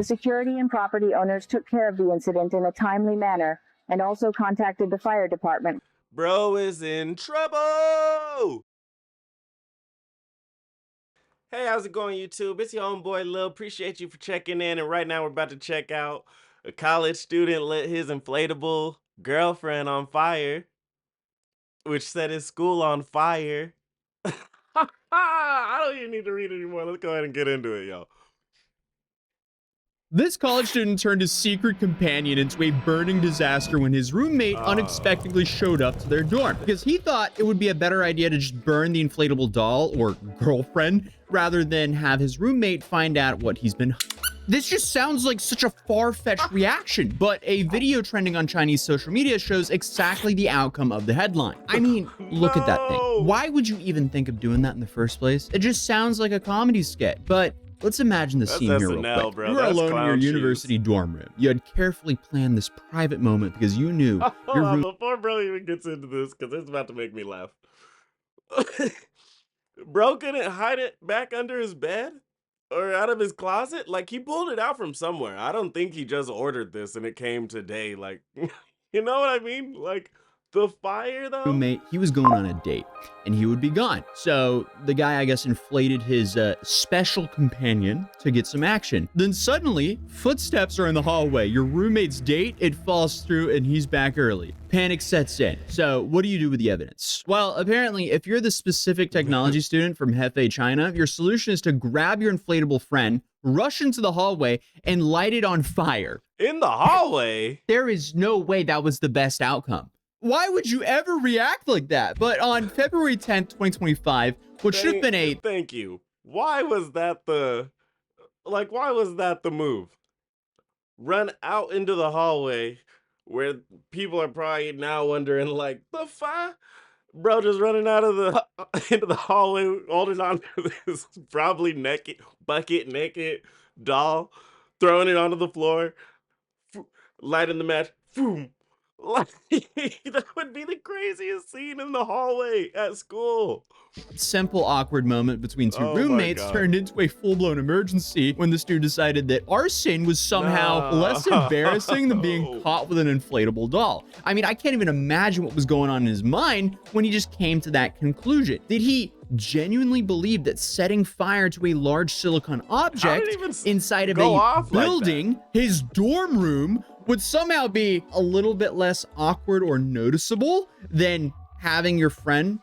The security and property owners took care of the incident in a timely manner and also contacted the fire department. Bro is in trouble! Hey, how's it going, YouTube? It's your homeboy Lil. Appreciate you for checking in. And right now we're about to check out a college student lit his inflatable girlfriend on fire, which set his school on fire. I don't even need to read anymore. Let's go ahead and get into it, y'all. This college student turned his secret companion into a burning disaster when his roommate unexpectedly showed up to their dorm, because he thought it would be a better idea to just burn the inflatable doll or girlfriend rather than have his roommate find out what he's been. This just sounds like such a far-fetched reaction, but a video trending on Chinese social media shows exactly the outcome of the headline. I mean, look at that thing. Why would you even think of doing that in the first place? It just sounds like a comedy skit, but let's imagine the scene here real quick. Bro. You were alone in your university dorm room. You had carefully planned this private moment because you knew your room. Before bro even gets into this, because it's about to make me laugh. Bro couldn't hide it back under his bed or out of his closet. Like, he pulled it out from somewhere. I don't think he just ordered this and it came today. Like, you know what I mean? Like, the fire, though? Roommate, he was going on a date and he would be gone. So the guy, I guess, inflated his special companion to get some action. Then suddenly, footsteps are in the hallway. Your roommate's date, it falls through and he's back early. Panic sets in. So what do you do with the evidence? Well, apparently, if you're the specific technology student from Hefei, China, your solution is to grab your inflatable friend, rush into the hallway, and light it on fire. In the hallway? There is no way that was the best outcome. Why would you ever react like that? But on February 10th, 2025, what should have been a... Thank you. Why was that the... Like, why was that the move? Run out into the hallway where people are probably now wondering, like, the fuck? Bro just running out of the... into the hallway, holding on to this probably naked, bucket naked doll, throwing it onto the floor, lighting the match, boom. Like, that would be the craziest scene in the hallway at school. Simple, awkward moment between two roommates turned into a full-blown emergency when the student decided that arson was somehow less embarrassing than being caught with an inflatable doll. I mean, I can't even imagine what was going on in his mind when he just came to that conclusion. Did he genuinely believe that setting fire to a large silicon object inside of a building, his dorm room, would somehow be a little bit less awkward or noticeable than having your friend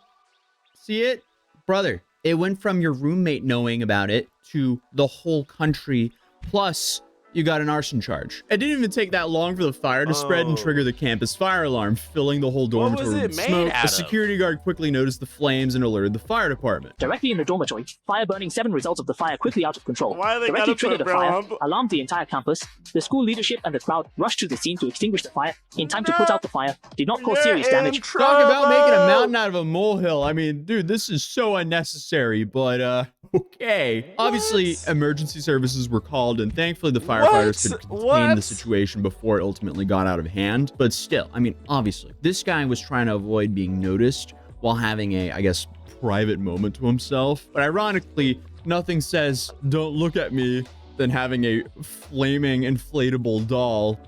see it? Brother, it went from your roommate knowing about it to the whole country, plus you got an arson charge. It didn't even take that long for the fire to spread and trigger the campus fire alarm, filling the whole dormitory with smoke. A security guard quickly noticed the flames and alerted the fire department. Directly in the dormitory, fire burning 7 results of the fire quickly out of control. Directly triggered the fire, alarmed the entire campus. The school leadership and the crowd rushed to the scene to extinguish the fire in time to put out the fire. Did not cause serious damage. Talk about making a mountain out of a molehill. I mean, dude, this is so unnecessary, but okay. Obviously, emergency services were called, and thankfully the firefighters could contain the situation before it ultimately got out of hand. But still, I mean, obviously, this guy was trying to avoid being noticed while having a, I guess, private moment to himself. But ironically, nothing says, "Don't look at me," than having a flaming inflatable doll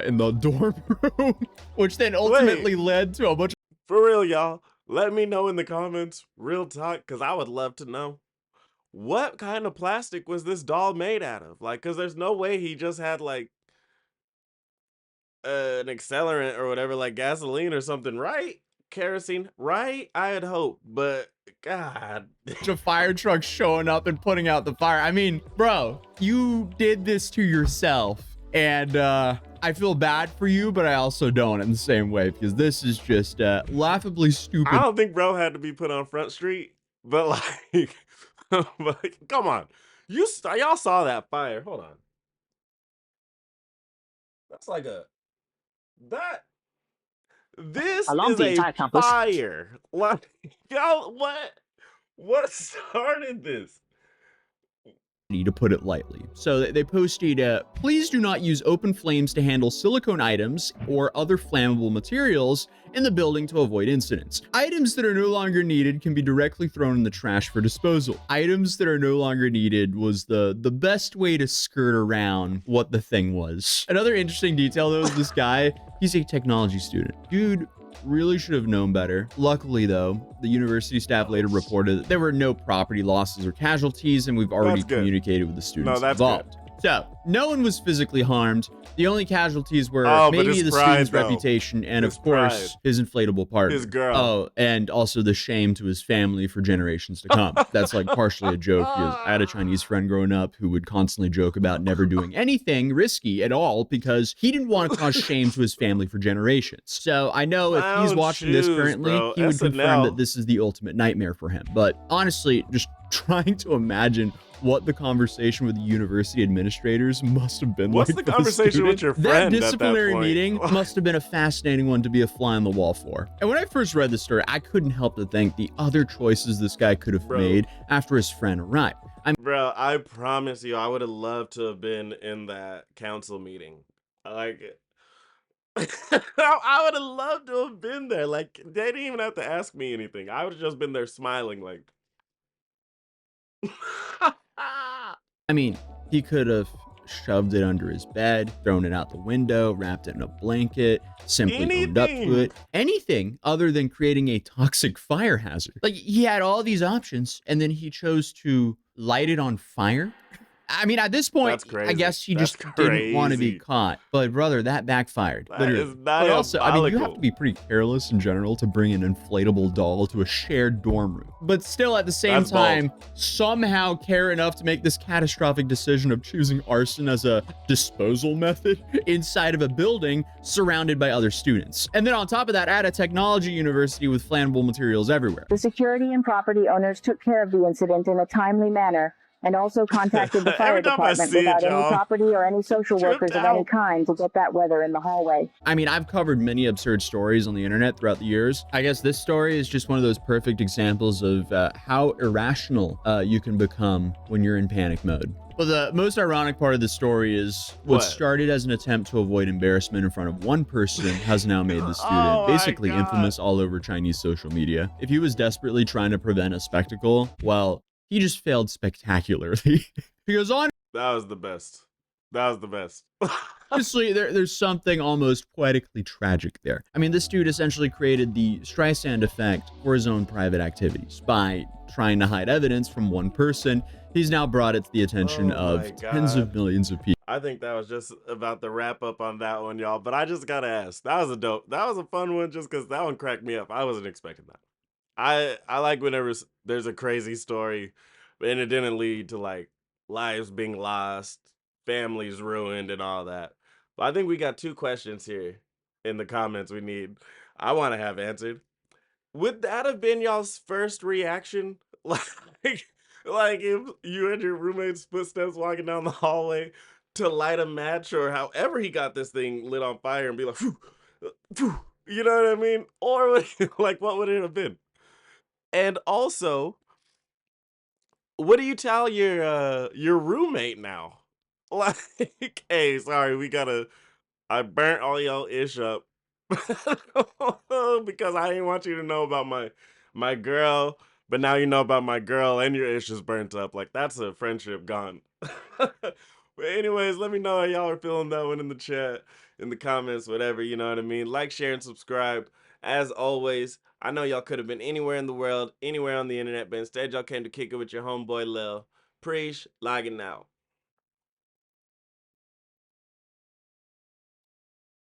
in the dorm room, which then ultimately led to a bunch of... For real, y'all, let me know in the comments, real talk, because I would love to know. What kind of plastic was this doll made out of? Like, because there's no way he just had, like, an accelerant or whatever, like gasoline or something, right? Kerosene, right? I had hope, but God. A fire truck showing up and putting out the fire. I mean, bro, you did this to yourself. And I feel bad for you, but I also don't in the same way, because this is just laughably stupid. I don't think bro had to be put on Front Street, but like... But come on, y'all saw that fire. Hold on, that's like this alarmed the entire campus. Fire. Like, y'all, what started this? to put it lightly. So they posted, please do not use open flames to handle silicone items or other flammable materials in the building to avoid incidents. Items that are no longer needed can be directly thrown in the trash for disposal. Items that are no longer needed was the best way to skirt around what the thing was. Another interesting detail though is this guy, he's a technology student. Dude really should have known better. Luckily though, the university staff later reported that there were no property losses or casualties, and we've already communicated with the students involved. So, no one was physically harmed. The only casualties were maybe the student's reputation and, of course, his inflatable partner. His girl. Oh, and also the shame to his family for generations to come. That's like partially a joke, because I had a Chinese friend growing up who would constantly joke about never doing anything risky at all because he didn't want to cause shame to his family for generations. So I know if he's watching this currently, he would confirm that this is the ultimate nightmare for him. But honestly, just trying to imagine what the conversation with the university administrators must have been like. What's the conversation with your friend? That disciplinary meeting must have been a fascinating one to be a fly on the wall for. And when I first read this story, I couldn't help but think the other choices this guy could have made after his friend arrived. Bro, I promise you, I would have loved to have been in that council meeting. Like, I would have loved to have been there. Like, they didn't even have to ask me anything. I would have just been there smiling, like. I mean, he could have shoved it under his bed, thrown it out the window, wrapped it in a blanket, simply owned up to it. Anything other than creating a toxic fire hazard. Like, he had all these options, and then he chose to light it on fire. I mean, at this point, I guess he just didn't want to be caught. But brother, that backfired. Literally. But also, I mean, you have to be pretty careless in general to bring an inflatable doll to a shared dorm room. But still, at the same time, somehow care enough to make this catastrophic decision of choosing arson as a disposal method inside of a building surrounded by other students. And then on top of that, at a technology university with flammable materials everywhere. The security and property owners took care of the incident in a timely manner, and also contacted the fire department without any property or any social workers of any kind to get that weather in the hallway. I mean, I've covered many absurd stories on the internet throughout the years. I guess this story is just one of those perfect examples of how irrational you can become when you're in panic mode. Well, the most ironic part of the story is what started as an attempt to avoid embarrassment in front of one person has now made the student basically infamous all over Chinese social media. If he was desperately trying to prevent a spectacle, well, he just failed spectacularly. He goes on. That was the best. That was the best. Honestly, there's something almost poetically tragic there. I mean, this dude essentially created the Streisand effect for his own private activities. By trying to hide evidence from one person, he's now brought it to the attention of tens of millions of people. I think that was just about the wrap up on that one, y'all. But I just gotta ask. That was a fun one just because that one cracked me up. I wasn't expecting that. I like whenever there's a crazy story and it didn't lead to like lives being lost, families ruined, and all that. But I think we got 2 questions here in the comments I want to have answered. Would that have been y'all's first reaction? Like if you and your roommate's footsteps walking down the hallway to light a match or however he got this thing lit on fire and be like, phew, phew, you know what I mean? Or like, what would it have been? And also, what do you tell your roommate now? Like, hey, sorry, I burnt all y'all ish up because I didn't want you to know about my girl, but now you know about my girl and your ish is burnt up. Like, that's a friendship gone. But anyways, let me know how y'all are feeling that one in the chat, in the comments, whatever, you know what I mean? Like, share, and subscribe. As always, I know y'all could have been anywhere in the world, anywhere on the internet, but instead y'all came to kick it with your homeboy Lil. Preach, logging out.